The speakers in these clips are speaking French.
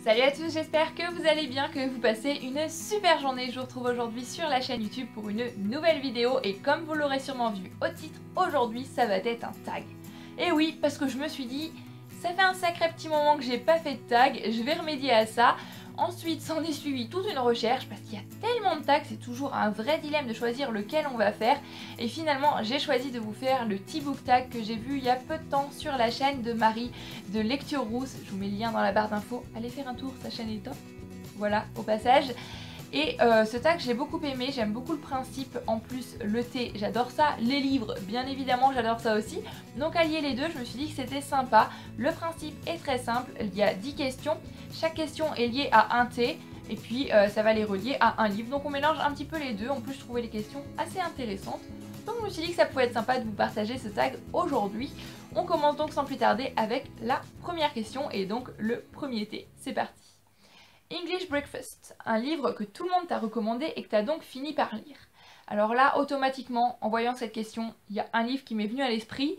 Salut à tous, j'espère que vous allez bien, que vous passez une super journée. Je vous retrouve aujourd'hui sur la chaîne YouTube pour une nouvelle vidéo et comme vous l'aurez sûrement vu au titre, aujourd'hui ça va être un tag. Et oui, parce que je me suis dit, ça fait un sacré petit moment que j'ai pas fait de tag, je vais remédier à ça. Ensuite, s'en est suivi toute une recherche parce qu'il y a tellement de tags, c'est toujours un vrai dilemme de choisir lequel on va faire. Et finalement, j'ai choisi de vous faire le T-Book Tag que j'ai vu il y a peu de temps sur la chaîne de Marie de Lecture Rousse. Je vous mets le lien dans la barre d'infos, allez faire un tour, sa chaîne est top. Voilà, au passage. Et ce tag, je l'ai beaucoup aimé, j'aime beaucoup le principe, en plus le thé, j'adore ça, les livres, bien évidemment, j'adore ça aussi. Donc allier les deux, je me suis dit que c'était sympa. Le principe est très simple, il y a 10 questions, chaque question est liée à un thé, et puis ça va les relier à un livre. Donc on mélange un petit peu les deux, en plus je trouvais les questions assez intéressantes. Donc je me suis dit que ça pouvait être sympa de vous partager ce tag aujourd'hui. On commence donc sans plus tarder avec la première question, et donc le premier thé. C'est parti. English Breakfast, un livre que tout le monde t'a recommandé et que t'as donc fini par lire. Alors là, automatiquement, en voyant cette question, il y a un livre qui m'est venu à l'esprit,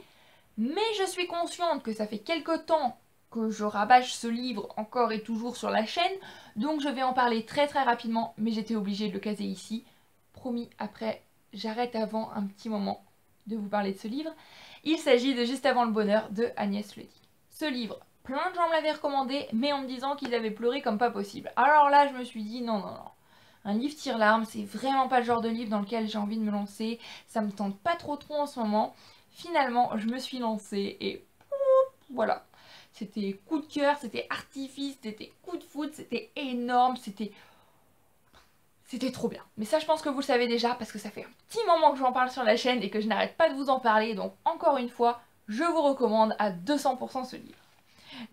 mais je suis consciente que ça fait quelque temps que je rabâche ce livre encore et toujours sur la chaîne, donc je vais en parler très rapidement, mais j'étais obligée de le caser ici. Promis, après, j'arrête avant un petit moment de vous parler de ce livre. Il s'agit de Juste avant le bonheur de Agnès Le Dis. Ce livre, plein de gens me l'avaient recommandé, mais en me disant qu'ils avaient pleuré comme pas possible. Alors là, je me suis dit non. Un livre tire-larme, c'est vraiment pas le genre de livre dans lequel j'ai envie de me lancer. Ça me tente pas trop en ce moment. Finalement, je me suis lancée et voilà. C'était coup de cœur, c'était artifice, c'était coup de foudre, c'était énorme, c'était trop bien. Mais ça, je pense que vous le savez déjà parce que ça fait un petit moment que j'en parle sur la chaîne et que je n'arrête pas de vous en parler. Donc encore une fois, je vous recommande à 200% ce livre.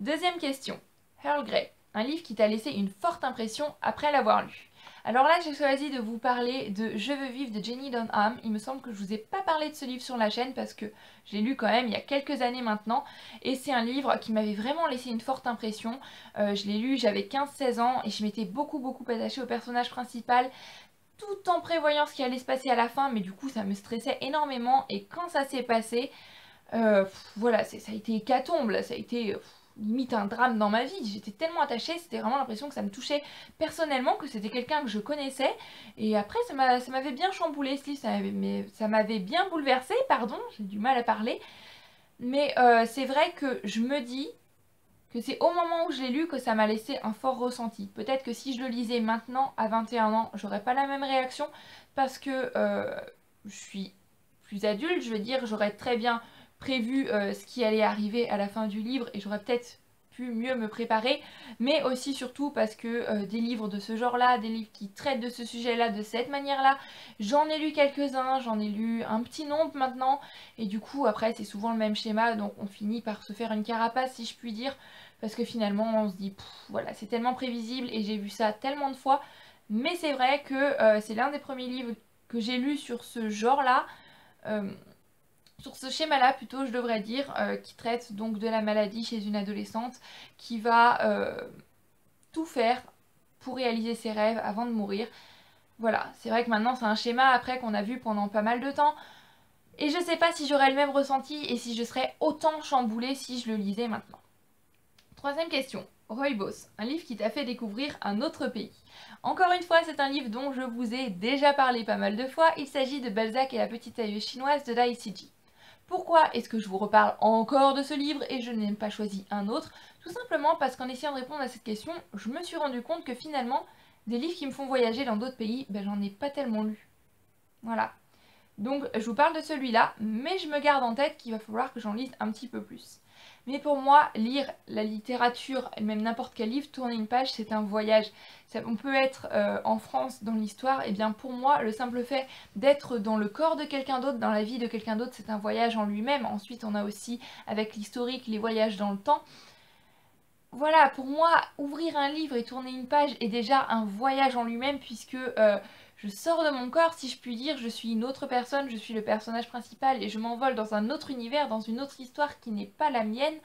Deuxième question. Earl Grey, un livre qui t'a laissé une forte impression après l'avoir lu. Alors là, j'ai choisi de vous parler de Je veux vivre de Jenny Dunham. Il me semble que je vous ai pas parlé de ce livre sur la chaîne parce que je l'ai lu quand même il y a quelques années maintenant. Et c'est un livre qui m'avait vraiment laissé une forte impression. Je l'ai lu, j'avais 15-16 ans et je m'étais beaucoup attachée au personnage principal tout en prévoyant ce qui allait se passer à la fin. Mais du coup, ça me stressait énormément et quand ça s'est passé, voilà, ça a été hécatombe, là, ça a été limite un drame dans ma vie. J'étais tellement attachée, c'était vraiment l'impression que ça me touchait personnellement, que c'était quelqu'un que je connaissais. Et après, ça m'avait bien chamboulé ce livre, ça m'avait bien bouleversée, pardon, j'ai du mal à parler. Mais c'est vrai que je me dis que c'est au moment où je l'ai lu que ça m'a laissé un fort ressenti. Peut-être que si je le lisais maintenant, à 21 ans, j'aurais pas la même réaction, parce que je suis plus adulte, je veux dire, j'aurais très bien prévu ce qui allait arriver à la fin du livre et j'aurais peut-être pu mieux me préparer, mais aussi surtout parce que des livres de ce genre-là, des livres qui traitent de ce sujet-là de cette manière-là, j'en ai lu quelques-uns, j'en ai lu un petit nombre maintenant, et du coup après c'est souvent le même schéma, donc on finit par se faire une carapace si je puis dire, parce que finalement on se dit, voilà, c'est tellement prévisible et j'ai vu ça tellement de fois, mais c'est vrai que c'est l'un des premiers livres que j'ai lu sur ce genre-là, sur ce schéma-là plutôt je devrais dire, qui traite donc de la maladie chez une adolescente qui va tout faire pour réaliser ses rêves avant de mourir. Voilà, c'est vrai que maintenant c'est un schéma après qu'on a vu pendant pas mal de temps, et je sais pas si j'aurais le même ressenti et si je serais autant chamboulée si je le lisais maintenant. Troisième question. Rooibos, un livre qui t'a fait découvrir un autre pays. Encore une fois, c'est un livre dont je vous ai déjà parlé pas mal de fois. Il s'agit de Balzac et la petite tailleuse chinoise de Dai Sijie. Pourquoi est-ce que je vous reparle encore de ce livre et je n'ai pas choisi un autre? Tout simplement parce qu'en essayant de répondre à cette question, je me suis rendu compte que finalement, des livres qui me font voyager dans d'autres pays, j'en ai pas tellement lu. Voilà. Donc je vous parle de celui-là, mais je me garde en tête qu'il va falloir que j'en lise un petit peu plus. Mais pour moi, lire la littérature, et même n'importe quel livre, tourner une page, c'est un voyage. On peut être en France dans l'histoire, et bien pour moi, le simple fait d'être dans le corps de quelqu'un d'autre, dans la vie de quelqu'un d'autre, c'est un voyage en lui-même. Ensuite, on a aussi, avec l'historique, les voyages dans le temps. Voilà, pour moi, ouvrir un livre et tourner une page est déjà un voyage en lui-même, puisque je sors de mon corps, si je puis dire, je suis une autre personne, je suis le personnage principal et je m'envole dans un autre univers, dans une autre histoire qui n'est pas la mienne.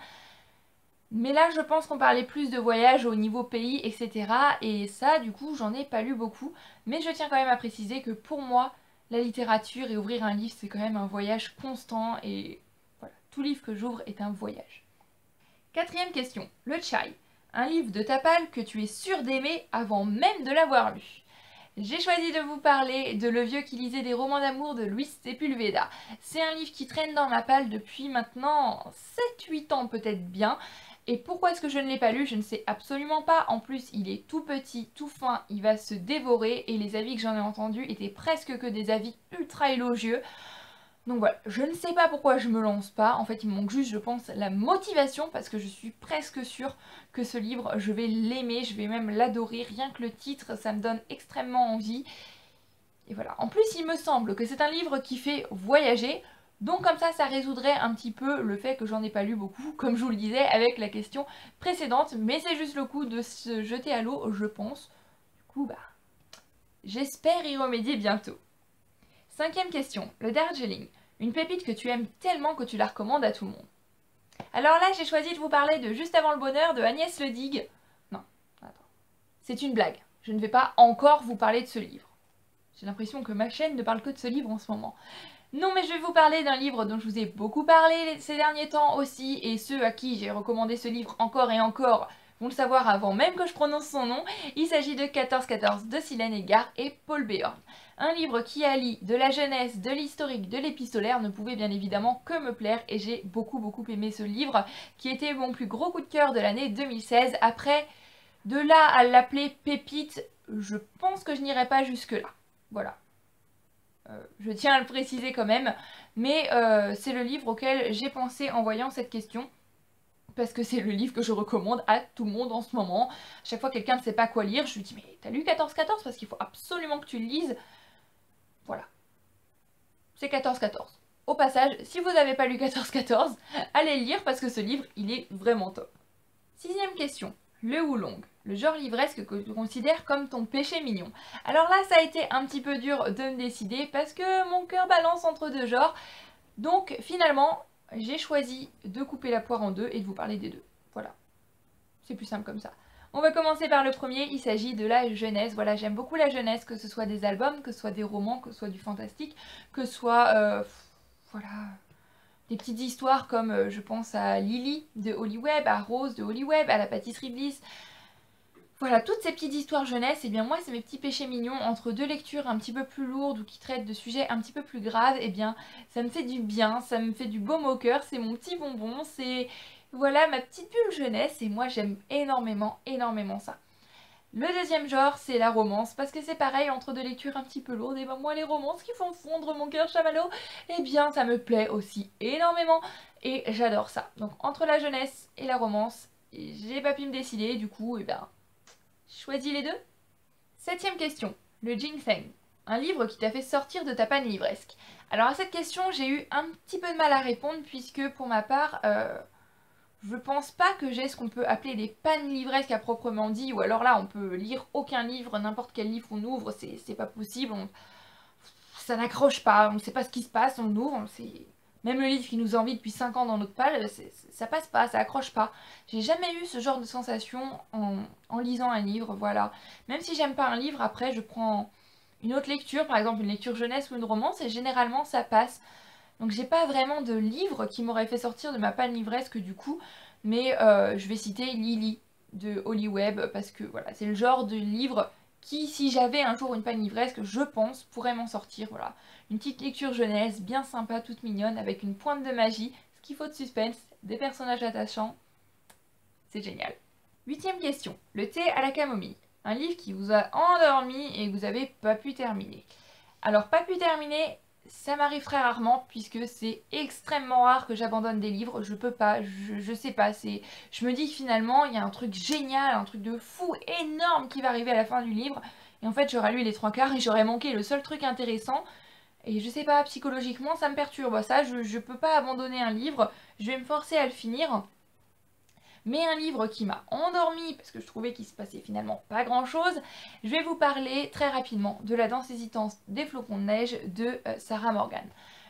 Mais là, je pense qu'on parlait plus de voyage au niveau pays, etc. Et ça, du coup, j'en ai pas lu beaucoup. Mais je tiens quand même à préciser que pour moi, la littérature et ouvrir un livre, c'est quand même un voyage constant. Et voilà, tout livre que j'ouvre est un voyage. Quatrième question, le chai. Un livre de ta palle que tu es sûr d'aimer avant même de l'avoir lu. J'ai choisi de vous parler de Le vieux qui lisait des romans d'amour de Luis Sepulveda. C'est un livre qui traîne dans ma palle depuis maintenant 7-8 ans peut-être bien. Et pourquoi est-ce que je ne l'ai pas lu? Je ne sais absolument pas. En plus, il est tout petit, tout fin, il va se dévorer et les avis que j'en ai entendus étaient presque que des avis ultra élogieux. Donc voilà, je ne sais pas pourquoi je me lance pas. En fait, il me manque juste, je pense, la motivation parce que je suis presque sûre que ce livre, je vais l'aimer, je vais même l'adorer. Rien que le titre, ça me donne extrêmement envie. Et voilà. En plus, il me semble que c'est un livre qui fait voyager. Donc comme ça résoudrait un petit peu le fait que j'en ai pas lu beaucoup, comme je vous le disais avec la question précédente. Mais c'est juste le coup de se jeter à l'eau, je pense. Du coup, j'espère y remédier bientôt. 5e question, le Darjeeling. Une pépite que tu aimes tellement que tu la recommandes à tout le monde. Alors là, j'ai choisi de vous parler de Juste avant le bonheur de Agnès Ledigue. Non, attends. C'est une blague. Je ne vais pas encore vous parler de ce livre. J'ai l'impression que ma chaîne ne parle que de ce livre en ce moment. Non, mais je vais vous parler d'un livre dont je vous ai beaucoup parlé ces derniers temps aussi, et ceux à qui j'ai recommandé ce livre encore et encore vont le savoir avant même que je prononce son nom. Il s'agit de 14-14 de Silène Eggar et Paul Béorn. Un livre qui allie de la jeunesse, de l'historique, de l'épistolaire ne pouvait bien évidemment que me plaire et j'ai beaucoup aimé ce livre qui était mon plus gros coup de cœur de l'année 2016. Après, de là à l'appeler pépite, je pense que je n'irai pas jusque là. Voilà. Je tiens à le préciser quand même, mais c'est le livre auquel j'ai pensé en voyant cette question. Parce que c'est le livre que je recommande à tout le monde en ce moment. Chaque fois que quelqu'un ne sait pas quoi lire, je lui dis mais t'as lu 14-14 parce qu'il faut absolument que tu le lises. Voilà. C'est 14-14. Au passage, si vous n'avez pas lu 14-14, allez le lire parce que ce livre, il est vraiment top. 6e question. Le oolong, le genre livresque que tu considères comme ton péché mignon. Alors là, ça a été un petit peu dur de me décider parce que mon cœur balance entre deux genres. Donc finalement, j'ai choisi de couper la poire en deux et de vous parler des deux. Voilà. C'est plus simple comme ça. On va commencer par le premier, il s'agit de la jeunesse. Voilà, j'aime beaucoup la jeunesse, que ce soit des albums, que ce soit des romans, que ce soit du fantastique, que ce soit, voilà, des petites histoires comme je pense à Lily de Holly Webb, à Rose de Holly Webb, à la pâtisserie Bliss. Voilà, toutes ces petites histoires jeunesse, et bien moi c'est mes petits péchés mignons entre deux lectures un petit peu plus lourdes ou qui traitent de sujets un petit peu plus graves, et bien ça me fait du bien, ça me fait du baume au cœur, c'est mon petit bonbon, c'est voilà ma petite bulle jeunesse et moi j'aime énormément ça. Le deuxième genre c'est la romance parce que c'est pareil entre deux lectures un petit peu lourdes et ben moi les romances qui font fondre mon cœur chamallow, et bien ça me plaît aussi énormément et j'adore ça. Donc entre la jeunesse et la romance, j'ai pas pu me décider du coup et ben choisis les deux. 7e question, le ginseng. Un livre qui t'a fait sortir de ta panne livresque. Alors à cette question, j'ai eu un petit peu de mal à répondre puisque pour ma part, je pense pas que j'ai ce qu'on peut appeler des pannes livresques à proprement dit, ou alors là on peut lire aucun livre, n'importe quel livre on ouvre, c'est pas possible, ça n'accroche pas, on ne sait pas ce qui se passe, on ouvre, même le livre qui nous envie depuis 5 ans dans notre palle, ça passe pas, ça accroche pas. J'ai jamais eu ce genre de sensation en lisant un livre, voilà. Même si j'aime pas un livre, après je prends une autre lecture, par exemple une lecture jeunesse ou une romance, et généralement ça passe. Donc j'ai pas vraiment de livre qui m'aurait fait sortir de ma panne livresque du coup, mais je vais citer Lily de Holly Webb, parce que voilà, c'est le genre de livre qui, si j'avais un jour une panne livresque, je pense, pourrait m'en sortir, voilà. Une petite lecture jeunesse, bien sympa, toute mignonne, avec une pointe de magie, ce qu'il faut de suspense, des personnages attachants, c'est génial. 8e question, le thé à la camomille. Un livre qui vous a endormi et que vous n'avez pas pu terminer. Alors pas pu terminer, ça m'arrive très rarement puisque c'est extrêmement rare que j'abandonne des livres, je peux pas, je sais pas, je me dis que finalement il y a un truc génial, un truc de fou, énorme qui va arriver à la fin du livre et en fait j'aurais lu les 3/4 et j'aurais manqué le seul truc intéressant et je sais pas, psychologiquement ça me perturbe, ça je peux pas abandonner un livre, je vais me forcer à le finir. Mais un livre qui m'a endormi parce que je trouvais qu'il se passait finalement pas grand chose, je vais vous parler très rapidement de La danse hésitante des flocons de neige de Sarah Morgan.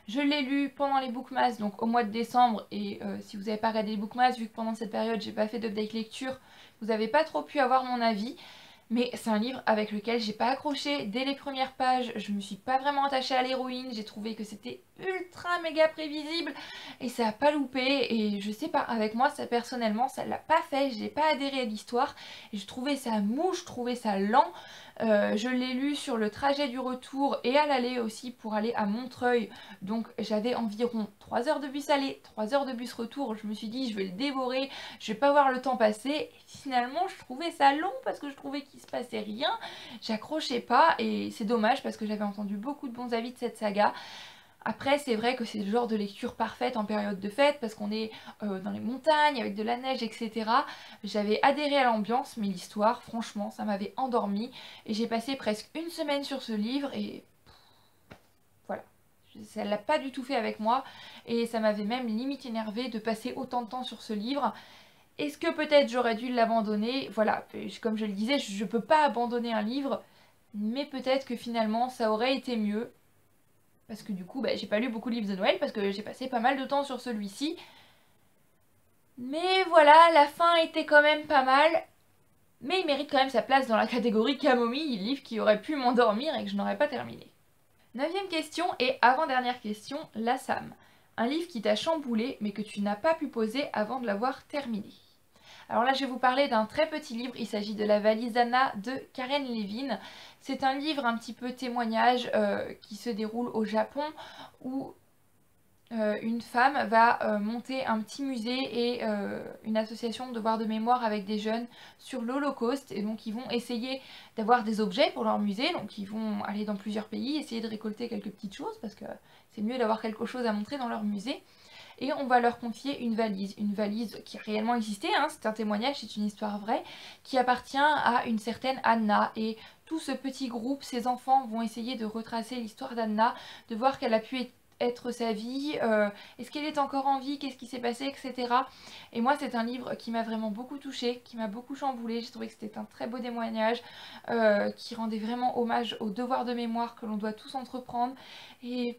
Je l'ai lu pendant les Bookmas, donc au mois de décembre, et si vous n'avez pas regardé les Bookmas, vu que pendant cette période j'ai pas fait d'update lecture, vous n'avez pas trop pu avoir mon avis. Mais c'est un livre avec lequel j'ai pas accroché dès les premières pages, je me suis pas vraiment attachée à l'héroïne, j'ai trouvé que c'était ultra méga prévisible et ça a pas loupé et je sais pas, avec moi ça personnellement ça l'a pas fait, j'ai pas adhéré à l'histoire et je trouvais ça mou, je trouvais ça lent. Je l'ai lu sur le trajet du retour et à l'aller aussi pour aller à Montreuil, donc j'avais environ 3 heures de bus aller, 3 heures de bus retour, je me suis dit je vais le dévorer, je vais pas voir le temps passer et finalement je trouvais ça long parce que je trouvais qu'il se passait rien, j'accrochais pas et c'est dommage parce que j'avais entendu beaucoup de bons avis de cette saga. Après c'est vrai que c'est le genre de lecture parfaite en période de fête parce qu'on est dans les montagnes avec de la neige etc. J'avais adhéré à l'ambiance mais l'histoire franchement ça m'avait endormie et j'ai passé presque une semaine sur ce livre et voilà. Ça l'a pas du tout fait avec moi et ça m'avait même limite énervé de passer autant de temps sur ce livre. Est-ce que peut-être j'aurais dû l'abandonner? Voilà, comme je le disais, je peux pas abandonner un livre, mais peut-être que finalement ça aurait été mieux. Parce que du coup, j'ai pas lu beaucoup de livres de Noël parce que j'ai passé pas mal de temps sur celui-ci. Mais voilà, la fin était quand même pas mal. Mais il mérite quand même sa place dans la catégorie camomille, livre qui aurait pu m'endormir et que je n'aurais pas terminé. 9e question et avant-dernière question, la Sam. Un livre qui t'a chamboulé mais que tu n'as pas pu poser avant de l'avoir terminé. Alors là je vais vous parler d'un très petit livre, il s'agit de La valise Anna de Karen Levin. C'est un livre un petit peu témoignage qui se déroule au Japon où une femme va monter un petit musée et une association de devoirs de mémoire avec des jeunes sur l'Holocauste et donc ils vont essayer d'avoir des objets pour leur musée, donc ils vont aller dans plusieurs pays, essayer de récolter quelques petites choses parce que c'est mieux d'avoir quelque chose à montrer dans leur musée. Et on va leur confier une valise qui a réellement existé, hein, c'est un témoignage, c'est une histoire vraie, qui appartient à une certaine Anna. Et tout ce petit groupe, ces enfants vont essayer de retracer l'histoire d'Anna, de voir quelle a pu être sa vie, est-ce qu'elle est encore en vie, qu'est-ce qui s'est passé, etc. Et moi c'est un livre qui m'a vraiment beaucoup touchée, qui m'a beaucoup chamboulée, j'ai trouvé que c'était un très beau témoignage, qui rendait vraiment hommage aux devoirs de mémoire que l'on doit tous entreprendre. Et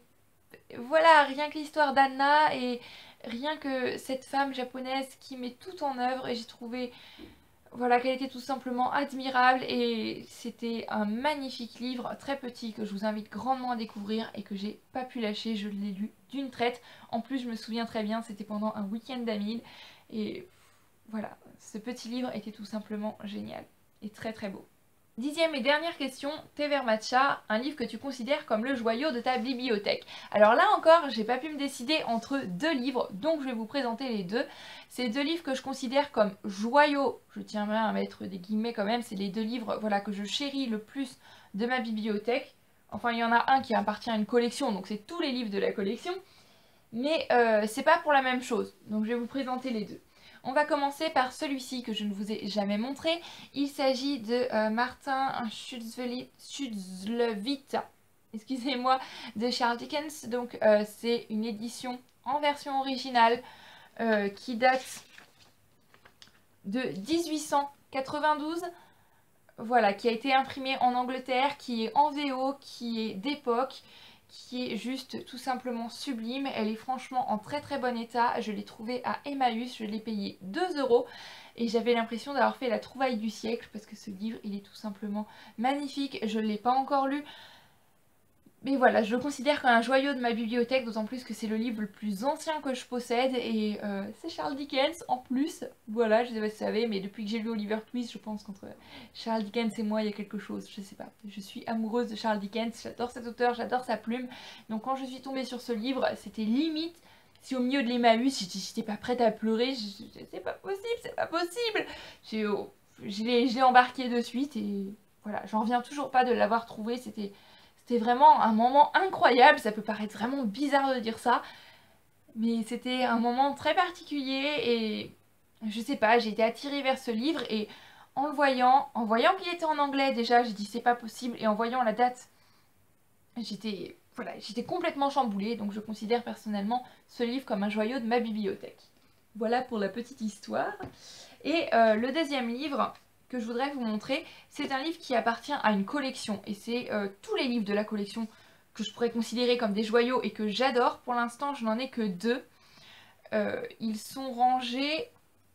voilà, rien que l'histoire d'Anna et rien que cette femme japonaise qui met tout en œuvre et j'ai trouvé voilà, qu'elle était tout simplement admirable et c'était un magnifique livre très petit que je vous invite grandement à découvrir et que j'ai pas pu lâcher, je l'ai lu d'une traite. En plus je me souviens très bien, c'était pendant un week-end d'Amil et voilà, ce petit livre était tout simplement génial et très très beau. 10e et dernière question, Thé vert matcha, un livre que tu considères comme le joyau de ta bibliothèque. Alors là encore, j'ai pas pu me décider entre deux livres, donc je vais vous présenter les deux. C'est deux livres que je considère comme joyaux, je tiens bien à mettre des guillemets quand même, c'est les deux livres voilà, que je chéris le plus de ma bibliothèque. Enfin, il y en a un qui appartient à une collection, donc c'est tous les livres de la collection, mais c'est pas pour la même chose, donc je vais vous présenter les deux. On va commencer par celui-ci que je ne vous ai jamais montré. Il s'agit de Martin Chuzzlewit, excusez-moi, de Charles Dickens. Donc c'est une édition en version originale qui date de 1892. Voilà, qui a été imprimée en Angleterre, qui est en VO, qui est d'époque, qui est juste tout simplement sublime. Elle est franchement en très très bon état. Je l'ai trouvée à Emmaüs, je l'ai payée 2 € et j'avais l'impression d'avoir fait la trouvaille du siècle parce que ce livre il est tout simplement magnifique. Je ne l'ai pas encore lu. Mais voilà, je le considère comme un joyau de ma bibliothèque, d'autant plus que c'est le livre le plus ancien que je possède et c'est Charles Dickens en plus. Voilà, je sais pas si vous savez, mais depuis que j'ai lu Oliver Twist, je pense qu'entre Charles Dickens et moi, il y a quelque chose, je sais pas. Je suis amoureuse de Charles Dickens, j'adore cet auteur, j'adore sa plume. Donc quand je suis tombée sur ce livre, c'était limite, si au milieu de l'Emmaüs, j'étais pas prête à pleurer, c'est pas possible, c'est pas possible. Je l'ai embarqué de suite et voilà, j'en reviens toujours pas de l'avoir trouvé, c'était vraiment un moment incroyable, ça peut paraître vraiment bizarre de dire ça, mais c'était un moment très particulier et je sais pas, j'ai été attirée vers ce livre et en le voyant, qu'il était en anglais déjà, j'ai dit c'est pas possible et en voyant la date, j'étais complètement chamboulée, donc je considère personnellement ce livre comme un joyau de ma bibliothèque. Voilà pour la petite histoire. Et le deuxième livre que je voudrais vous montrer, c'est un livre qui appartient à une collection et c'est tous les livres de la collection que je pourrais considérer comme des joyaux et que j'adore. Pour l'instant je n'en ai que deux. Ils sont rangés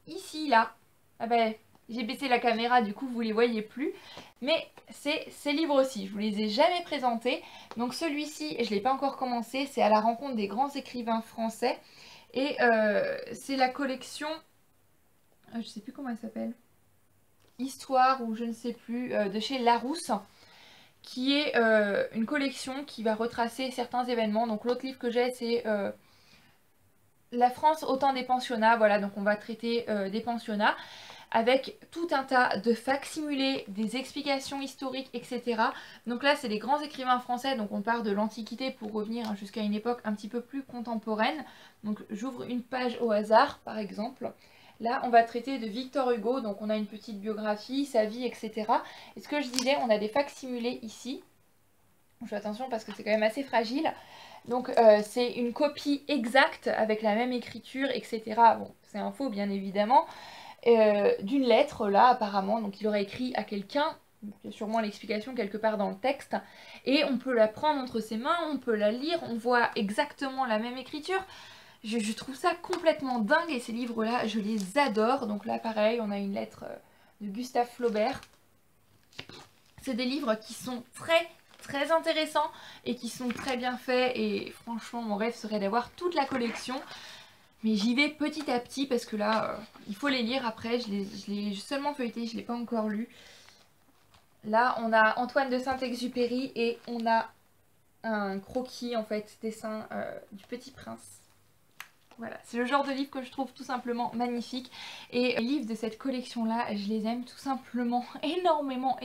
ici, là. Ah ben, J'ai baissé la caméra, du coup vous les voyez plus. Mais c'est ces livres aussi, je vous les ai jamais présentés. Donc celui-ci, je ne l'ai pas encore commencé, c'est à la rencontre des grands écrivains français. Et c'est la collection, je sais plus comment elle s'appelle, Histoire ou je ne sais plus, de chez Larousse, qui est une collection qui va retracer certains événements. Donc l'autre livre que j'ai, c'est La France au temps des pensionnats. Voilà, donc on va traiter des pensionnats avec tout un tas de facsimilés, des explications historiques, etc. Donc là, c'est les grands écrivains français, donc on part de l'Antiquité pour revenir jusqu'à une époque un petit peu plus contemporaine. Donc j'ouvre une page au hasard, par exemple. Là, on va traiter de Victor Hugo, donc on a une petite biographie, sa vie, etc. Et ce que je disais, on a des facsimilés ici. Je fais attention parce que c'est quand même assez fragile. Donc c'est une copie exacte avec la même écriture, etc. Bon, c'est un faux, bien évidemment. D'une lettre là apparemment, donc il aurait écrit à quelqu'un, il y a sûrement l'explication quelque part dans le texte, et on peut la prendre entre ses mains, on peut la lire, on voit exactement la même écriture. Je trouve ça complètement dingue et ces livres là je les adore. Donc là pareil, on a une lettre de Gustave Flaubert. C'est des livres qui sont très intéressants et qui sont très bien faits, et franchement mon rêve serait d'avoir toute la collection. Mais j'y vais petit à petit parce que là, il faut les lire après. Je l'ai seulement feuilleté, je ne l'ai pas encore lu. Là, on a Antoine de Saint-Exupéry et on a un croquis, en fait, dessin du Petit Prince. Voilà, c'est le genre de livre que je trouve tout simplement magnifique. Et les livres de cette collection-là, je les aime tout simplement énormément.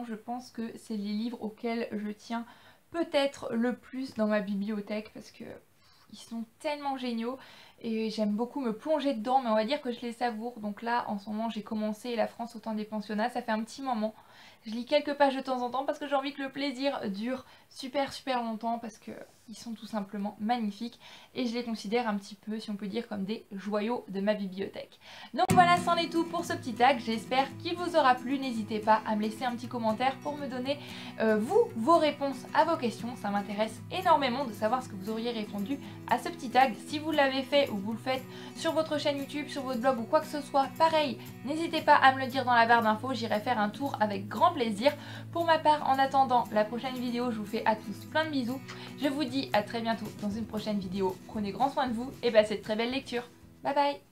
Je pense que c'est les livres auxquels je tiens peut-être le plus dans ma bibliothèque parce que ils sont tellement géniaux et j'aime beaucoup me plonger dedans, mais on va dire que je les savoure. Donc là, en ce moment, j'ai commencé La France au temps des pensionnats, ça fait un petit moment. Je lis quelques pages de temps en temps parce que j'ai envie que le plaisir dure super longtemps parce que ils sont tout simplement magnifiques et je les considère un petit peu, si on peut dire, comme des joyaux de ma bibliothèque. Donc voilà, c'en est tout pour ce petit tag. J'espère qu'il vous aura plu. N'hésitez pas à me laisser un petit commentaire pour me donner vos réponses à vos questions. Ça m'intéresse énormément de savoir ce que vous auriez répondu à ce petit tag. Si vous l'avez fait ou vous le faites sur votre chaîne YouTube, sur votre blog ou quoi que ce soit, pareil, n'hésitez pas à me le dire dans la barre d'infos. J'irai faire un tour avec grand plaisir. Pour ma part, en attendant la prochaine vidéo, je vous fais à tous plein de bisous. Je vous dis à très bientôt dans une prochaine vidéo. Prenez grand soin de vous et passez de très belles lectures. Bye bye.